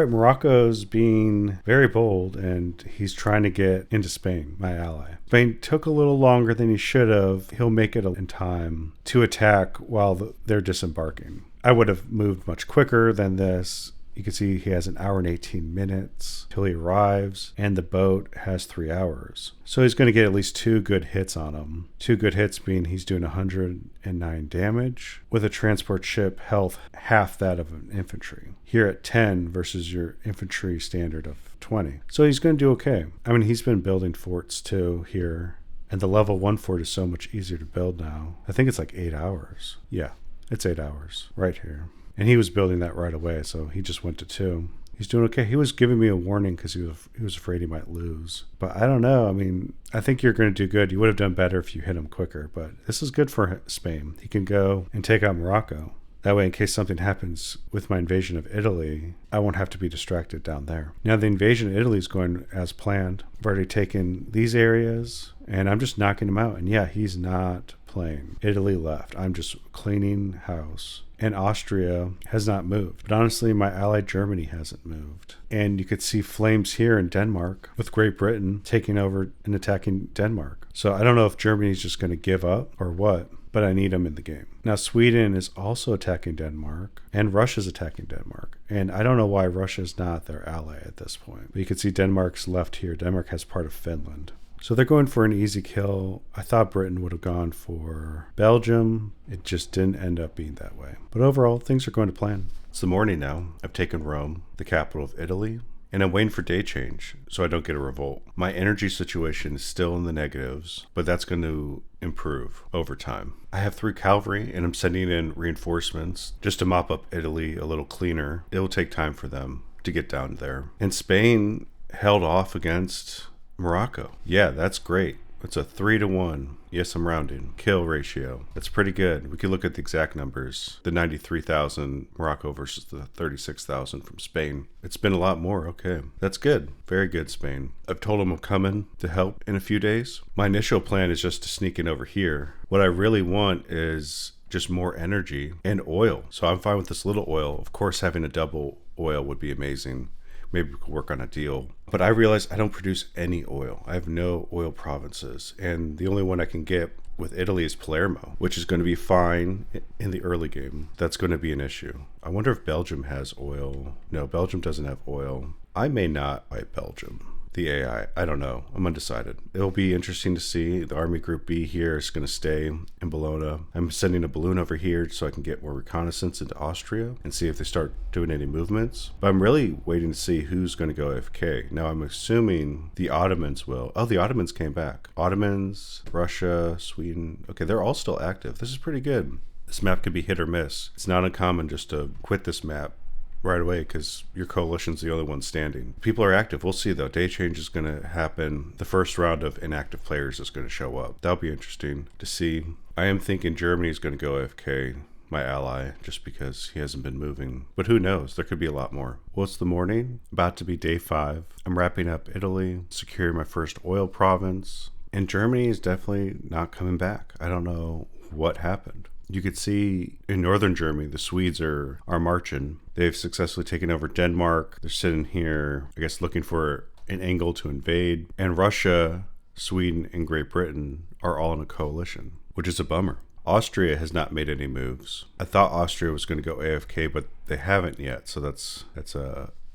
right, Morocco's being very bold, and he's trying to get into Spain, my ally. Spain took a little longer than he should have. He'll make it in time to attack while they're disembarking. I would have moved much quicker than this. You can see he has an hour and 18 minutes till he arrives, and the boat has 3 hours. So he's going to get at least 2 good hits on him. 2 good hits mean he's doing 109 damage, with a transport ship health half that of an infantry. Here at 10 versus your infantry standard of 20. So he's going to do okay. I mean, he's been building forts too here, and the level 1 fort is so much easier to build now. I think it's like 8 hours. Yeah, it's 8 hours right here. And he was building that right away, so he just went to 2. He's doing okay. He was giving me a warning because he was afraid he might lose. But I don't know. I mean, I think you're going to do good. You would have done better if you hit him quicker. But this is good for Spain. He can go and take out Morocco. That way, in case something happens with my invasion of Italy, I won't have to be distracted down there. Now, the invasion of Italy is going as planned. I've already taken these areas, and I'm just knocking him out. And yeah, he's not playing. Italy left. I'm just cleaning house. And Austria has not moved. But honestly, my ally Germany hasn't moved. And you could see flames here in Denmark with Great Britain taking over and attacking Denmark. So I don't know if Germany's just going to give up or what, but I need them in the game. Now, Sweden is also attacking Denmark, and Russia's attacking Denmark. And I don't know why Russia's not their ally at this point. But you can see Denmark's left here. Denmark has part of Finland. So they're going for an easy kill. I thought Britain would have gone for Belgium. It just didn't end up being that way. But overall, things are going to plan. It's the morning now. I've taken Rome, the capital of Italy, and I'm waiting for day change so I don't get a revolt. My energy situation is still in the negatives, but that's going to improve over time. I have 3 cavalry, and I'm sending in reinforcements just to mop up Italy a little cleaner. It will take time for them to get down there. And Spain held off against Morocco. Yeah, that's great. It's a 3-to-1. Yes, I'm rounding. Kill ratio. That's pretty good. We could look at the exact numbers. The 93,000 Morocco versus the 36,000 from Spain. It's been a lot more. Okay. That's good. Very good, Spain. I've told them I'm coming to help in a few days. My initial plan is just to sneak in over here. What I really want is just more energy and oil. So I'm fine with this little oil. Of course, having a double oil would be amazing. Maybe we could work on a deal. But I realize I don't produce any oil. I have no oil provinces. And the only one I can get with Italy is Palermo, which is going to be fine in the early game. That's going to be an issue. I wonder if Belgium has oil. No, Belgium doesn't have oil. I may not fight Belgium. The AI, I don't know. I'm undecided. It'll be interesting to see. The Army Group B here is going to stay in Bologna. I'm sending a balloon over here so I can get more reconnaissance into Austria and see if they start doing any movements. But I'm really waiting to see who's going to go AFK. Now, I'm assuming the Ottomans will. Oh, the Ottomans came back. Ottomans, Russia, Sweden. Okay, they're all still active. This is pretty good. This map could be hit or miss. It's not uncommon just to quit this map right away because your coalition's the only one standing. People are active. We'll see though. Day change is going to happen. The first round of inactive players is going to show up. That'll be interesting to see. I am thinking Germany is going to go AFK, my ally, just because he hasn't been moving. But who knows? There could be a lot more. Well, it's the morning. About to be day 5. I'm wrapping up Italy, securing my first oil province. And Germany is definitely not coming back. I don't know what happened. You could see in northern Germany, the Swedes are marching. They've successfully taken over Denmark. They're sitting here, I guess, looking for an angle to invade. And Russia, Sweden, and Great Britain are all in a coalition, which is a bummer. Austria has not made any moves. I thought Austria was going to go AFK, but they haven't yet. So that's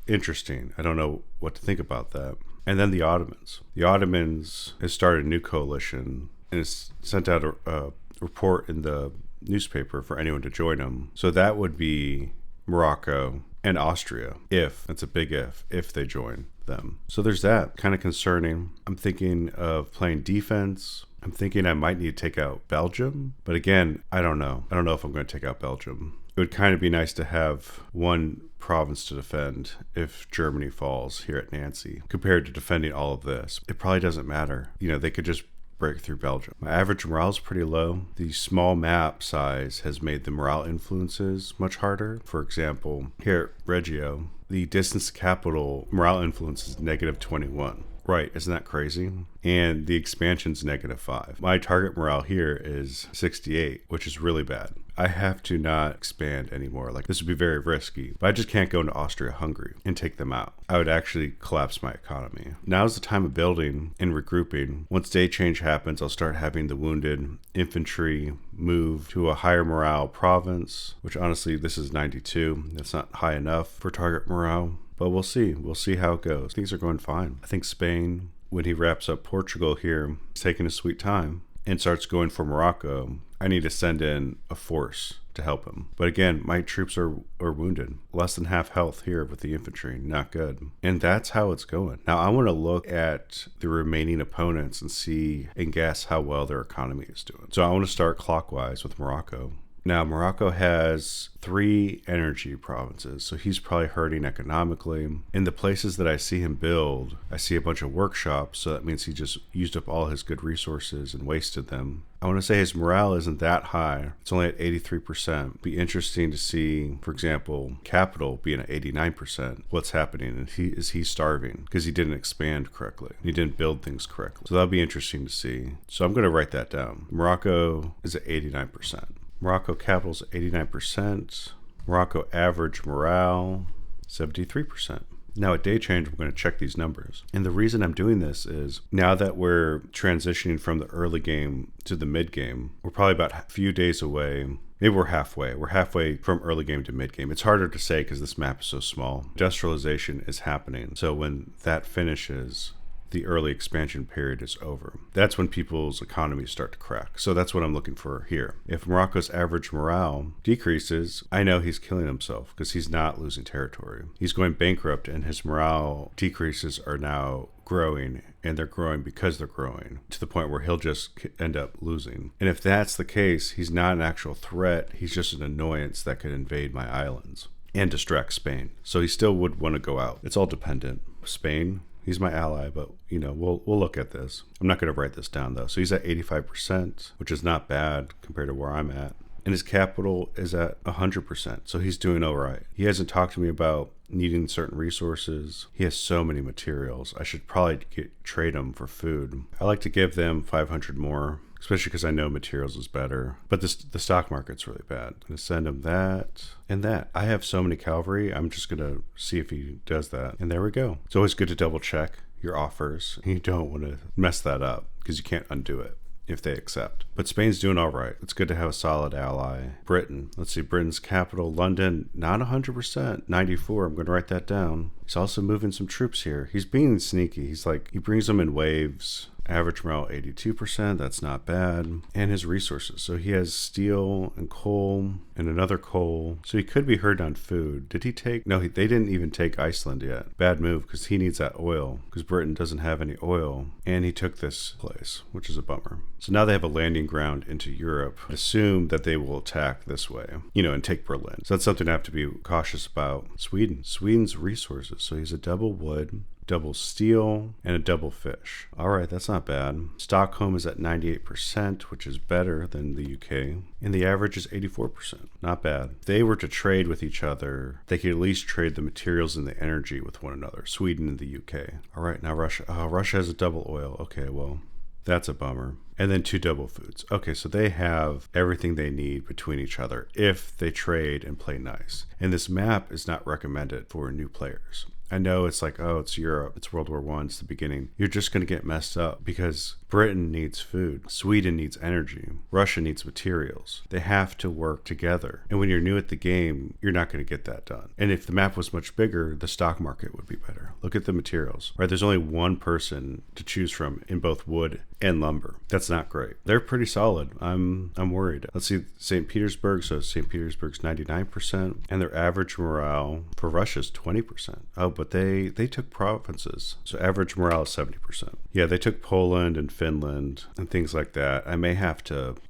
interesting. I don't know what to think about that. And then the Ottomans. The Ottomans has started a new coalition and has sent out a report in the newspaper for anyone to join them. So that would be Morocco and Austria, that's a big if they join them. So there's that. Kind of concerning. I'm thinking of playing defense. I'm thinking I might need to take out Belgium. But again, I don't know. I don't know if I'm going to take out Belgium. It would kind of be nice to have one province to defend if Germany falls here at Nancy compared to defending all of this. It probably doesn't matter. They could just break through Belgium. My average morale is pretty low. The small map size has made the morale influences much harder. For example, here at Reggio, the distance to capital morale influence is -21. Right, isn't that crazy? And the expansion's -5. My target morale here is 68, which is really bad. I have to not expand anymore. Like, this would be very risky, but I just can't go into Austria-Hungary and take them out. I would actually collapse my economy. Now's the time of building and regrouping. Once day change happens, I'll start having the wounded infantry move to a higher morale province, which honestly, this is 92. That's not high enough for target morale, but we'll see. We'll see how it goes. Things are going fine. I think Spain, when he wraps up Portugal here, is taking his sweet time and starts going for Morocco. I need to send in a force to help him. But again, my troops are wounded. Less than half health here with the infantry. Not good. And that's how it's going. Now, I want to look at the remaining opponents and see and guess how well their economy is doing. So I want to start clockwise with Morocco. Now, Morocco has 3 energy provinces, so he's probably hurting economically. In the places that I see him build, I see a bunch of workshops, so that means he just used up all his good resources and wasted them. I want to say his morale isn't that high. It's only at 83%. Be interesting to see, for example, capital being at 89%. What's happening? And is he starving because he didn't expand correctly? He didn't build things correctly. So that'll be interesting to see. So I'm going to write that down. Morocco is at 89%. Morocco capital's 89%. Morocco average morale, 73%. Now at day change, we're going to check these numbers. And the reason I'm doing this is now that we're transitioning from the early game to the mid game, we're probably about a few days away. Maybe we're halfway. We're halfway from early game to mid game. It's harder to say because this map is so small. Industrialization is happening. So when that finishes, the early expansion period is over. That's when people's economies start to crack. So that's what I'm looking for here. If Morocco's average morale decreases, I know he's killing himself because he's not losing territory. He's going bankrupt and his morale decreases are now growing, and they're growing because they're growing to the point where he'll just end up losing. And if that's the case, he's not an actual threat. He's just an annoyance that could invade my islands and distract Spain. So he still would want to go out. It's all dependent. Spain, he's my ally, but we'll look at this. I'm not going to write this down though. So he's at 85%, which is not bad compared to where I'm at. And his capital is at 100%. So he's doing all right. He hasn't talked to me about needing certain resources. He has so many materials. I should probably trade him for food. I like to give them 500 more, especially because I know materials is better. But the stock market's really bad. I'm going to send him that and that. I have so many cavalry. I'm just going to see if he does that. And there we go. It's always good to double check your offers. You don't want to mess that up because you can't undo it if they accept. But Spain's doing all right. It's good to have a solid ally. Britain. Let's see. Britain's capital, London, not 100%. 94. I'm going to write that down. He's also moving some troops here. He's being sneaky. He brings them in waves. Average morale 82%, that's not bad. And his resources. So he has steel and coal and another coal. So he could be hurt on food. Did he take? No, they didn't even take Iceland yet. Bad move because he needs that oil because Britain doesn't have any oil. And he took this place, which is a bummer. So now they have a landing ground into Europe. Assume that they will attack this way, and take Berlin. So that's something I have to be cautious about. Sweden's resources. So he's a double wood, double steel, and a double fish. All right, that's not bad. Stockholm is at 98%, which is better than the UK. And the average is 84%. Not bad. If they were to trade with each other, they could at least trade the materials and the energy with one another. Sweden and the UK. All right, now Russia. Oh, Russia has a double oil. Okay, well, that's a bummer. And then 2 double foods. Okay, so they have everything they need between each other if they trade and play nice. And this map is not recommended for new players. I know it's like, oh, it's Europe, it's World War I, it's the beginning. You're just going to get messed up because Britain needs food, Sweden needs energy, Russia needs materials. They have to work together. And when you're new at the game, you're not going to get that done. And if the map was much bigger, the stock market would be better. Look at the materials, right? There's only one person to choose from in both wood and lumber. That's not great. They're pretty solid. I'm worried. Let's see, St. Petersburg. So St. Petersburg's 99%, and their average morale for Russia is 20%. Oh, but they took provinces. So average morale is 70%. Yeah, they took Poland and Finland and things like that. I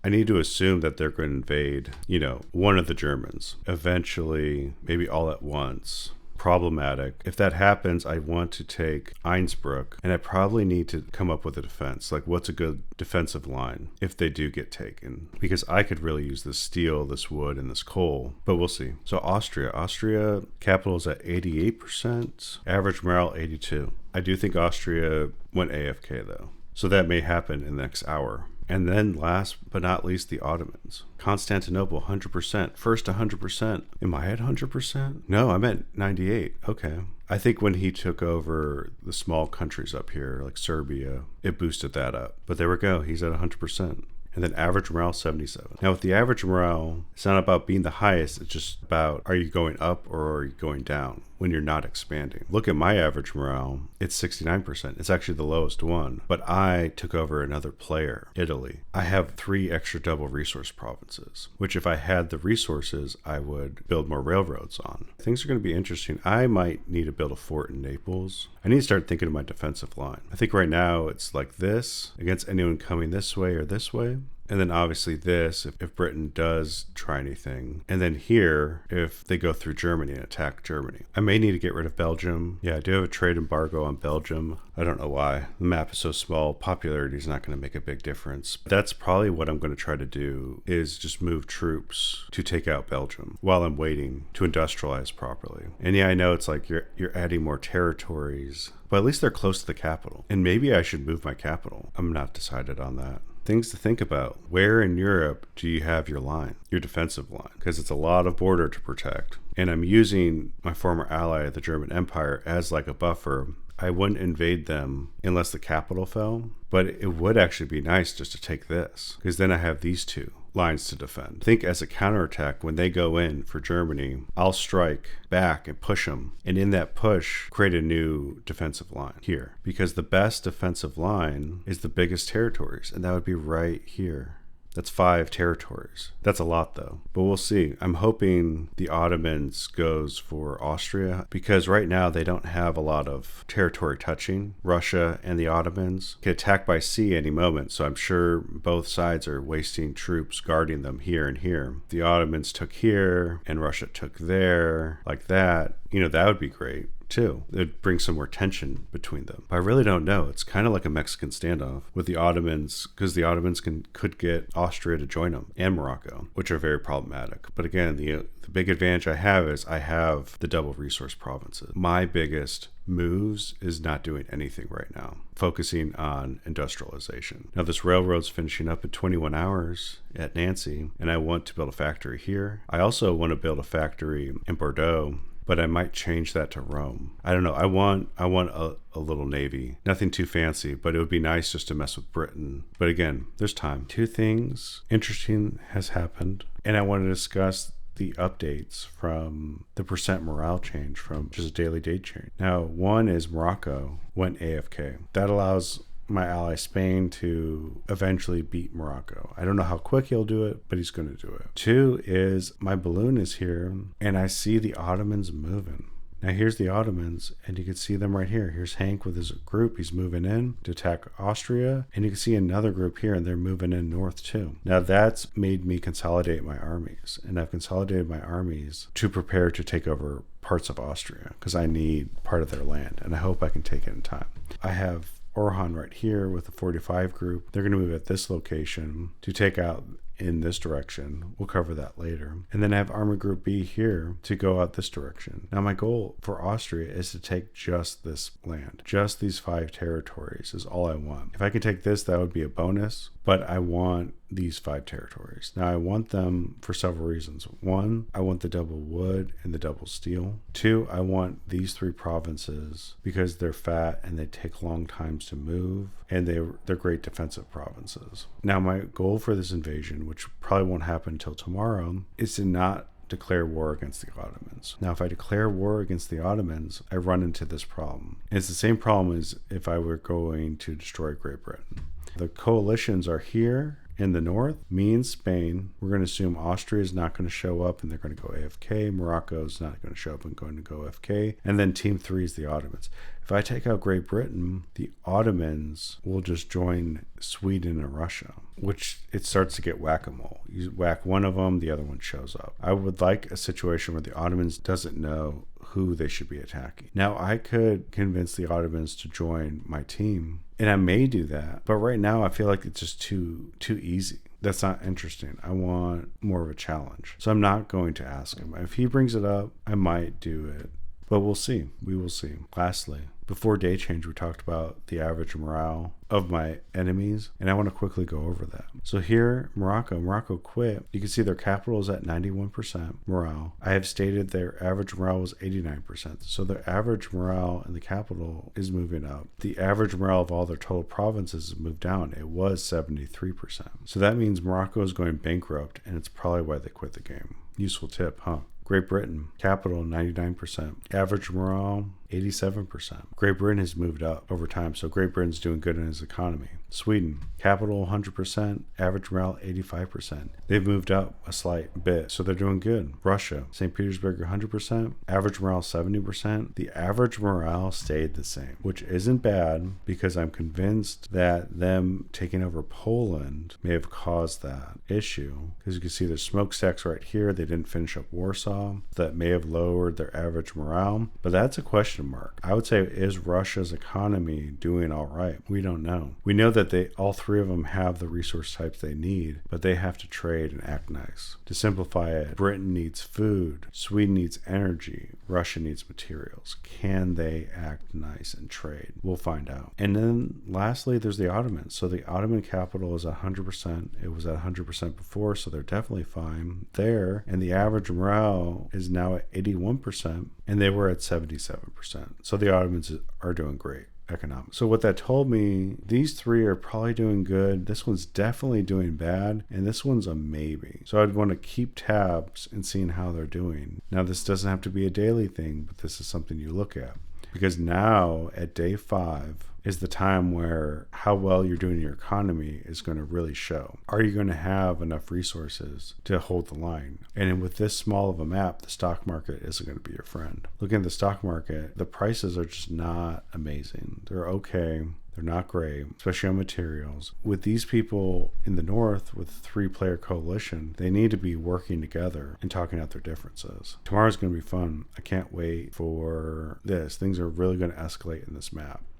need to assume that they're going to invade, one of the Germans eventually, maybe all at once. problematic. If that happens, I want to take Innsbruck, and I probably need to come up with a defense. Like, what's a good defensive line if they do get taken? Because I could really use this steel, this wood, and this coal, but we'll see. So Austria capital is at 88%, average morale 82. I do think Austria went AFK though, so that may happen in the next hour. And then last but not least, the Ottomans. Constantinople, 100%. First 100%. Am I at 100%? No, I'm at 98. Okay. I think when he took over the small countries up here, like Serbia, it boosted that up. But there we go. He's at 100%. And then average morale, 77. Now with the average morale, it's not about being the highest. It's just about, are you going up or are you going down when you're not expanding? Look at my average morale. It's 69%. It's actually the lowest one. But I took over another player, Italy. I have 3 extra double resource provinces, which if I had the resources, I would build more railroads on. Things are going to be interesting. I might need to build a fort in Naples. I need to start thinking of my defensive line. I think right now it's like this against anyone coming this way or this way. And then obviously this, if Britain does try anything. And then here, if they go through Germany and attack Germany. I may need to get rid of Belgium. Yeah, I do have a trade embargo on Belgium. I don't know why. The map is so small. Popularity is not going to make a big difference. But that's probably what I'm going to try to do, is just move troops to take out Belgium while I'm waiting to industrialize properly. And yeah, I know it's like you're adding more territories, but at least they're close to the capital. And maybe I should move my capital. I'm not decided on that. Things to think about. Where in Europe do you have your line, your defensive line? Because it's a lot of border to protect. And I'm using my former ally, the German Empire, as like a buffer. I wouldn't invade them unless the capital fell, but it would actually be nice just to take this, because then I have these 2 lines to defend. Think as a counterattack, when they go in for Germany, I'll strike back and push them. And in that push, create a new defensive line here, because the best defensive line is the biggest territories. And that would be right here. That's 5 territories. That's a lot though, but we'll see. I'm hoping the Ottomans goes for Austria, because right now they don't have a lot of territory touching. Russia and the Ottomans get attacked by sea any moment, so I'm sure both sides are wasting troops guarding them here and here. The Ottomans took here and Russia took there, like that. That would be great too. It'd bring some more tension between them. But I really don't know. It's kind of like a Mexican standoff with the Ottomans, because the Ottomans could get Austria to join them, and Morocco, which are very problematic. But again, the big advantage I have is I have the double resource provinces. My biggest moves is not doing anything right now, focusing on industrialization. Now this railroad's finishing up in 21 hours at Nancy, and I want to build a factory here. I also want to build a factory in Bordeaux, but I might change that to Rome. I don't know. I want a little navy. Nothing too fancy, but it would be nice just to mess with Britain. But again, there's time. 2 things interesting has happened, and I want to discuss the updates from the percent morale change from just a daily date change. Now, one is Morocco went AFK. That allows my ally Spain to eventually beat Morocco. I don't know how quick he'll do it, but he's going to do it. 2 is my balloon is here, and I see the Ottomans moving. Now here's the Ottomans, and you can see them right here. Here's Hank with his group. He's moving in to attack Austria, and you can see another group here, and they're moving in north too. Now that's made me consolidate my armies, and I've consolidated my armies to prepare to take over parts of Austria, because I need part of their land, and I hope I can take it in time. I have Orhan right here with the 45 group. They're going to move at this location to take out in this direction. We'll cover that later. And then I have Army Group B here to go out this direction. Now my goal for Austria is to take just this land. Just these 5 territories is all I want. If I could take this, that would be a bonus, but I want these 5 territories. Now I want them for several reasons. 1, I want the double wood and the double steel. 2, I want these 3 provinces because they're fat and they take long times to move, and they're great defensive provinces. Now my goal for this invasion, which probably won't happen until tomorrow, is to not declare war against the Ottomans. Now, if I declare war against the Ottomans, I run into this problem. And it's the same problem as if I were going to destroy Great Britain. The coalitions are here in the north. Me and Spain, we're going to assume Austria is not going to show up and they're going to go AFK. Morocco is not going to show up and going to go AFK. And then team 3 is the Ottomans. If I take out Great Britain, the Ottomans will just join Sweden and Russia, which it starts to get whack-a-mole. You whack one of them, the other one shows up. I would like a situation where the Ottomans doesn't know who they should be attacking. Now, I could convince the Ottomans to join my team, and I may do that, but right now I feel like it's just too easy. That's not interesting. I want more of a challenge. So I'm not going to ask him. If he brings it up, I might do it. But we'll see. We will see. Lastly, before day change, we talked about the average morale of my enemies, and I want to quickly go over that. So here, Morocco quit. You can see their capital is at 91% morale. I have stated their average morale was 89%. So their average morale in the capital is moving up. The average morale of all their total provinces has moved down. It was 73%. So that means Morocco is going bankrupt, and it's probably why they quit the game. Useful tip, huh? Great Britain, capital 99%, average morale 87%. Great Britain has moved up over time, so Great Britain's doing good in its economy. Sweden, capital 100%, average morale 85%. They've moved up a slight bit, so they're doing good. Russia, St. Petersburg 100%, average morale 70%. The average morale stayed the same, which isn't bad because I'm convinced that them taking over Poland may have caused that issue. Because you can see there's smokestacks right here. They didn't finish up Warsaw. That may have lowered their average morale, but that's a question mark. I would say, is Russia's economy doing all right? We don't know. We know that all three of them have the resource types they need, but they have to trade and act nice. To simplify it, Britain needs food, Sweden needs energy, Russia needs materials. Can they act nice and trade? We'll find out. And then lastly, there's the Ottomans. So the Ottoman capital is 100%. It was at 100% before, so they're definitely fine there. And the average morale is now at 81%, and they were at 77%. So the Ottomans are doing great economics. So what that told me, these three are probably doing good. This one's definitely doing bad, and this one's a maybe. So I'd want to keep tabs and seeing how they're doing. Now, this doesn't have to be a daily thing, but this is something you look at. Because now at day 5 is the time where how well you're doing in your economy is going to really show. Are you going to have enough resources to hold the line? And with this small of a map, the stock market isn't going to be your friend. Looking at the stock market, the prices are just not amazing. They're okay. They're not great, especially on materials. With these people in the north, with a 3-player coalition, they need to be working together and talking out their differences. Tomorrow's going to be fun. I can't wait for this. Things are really going to escalate in this map.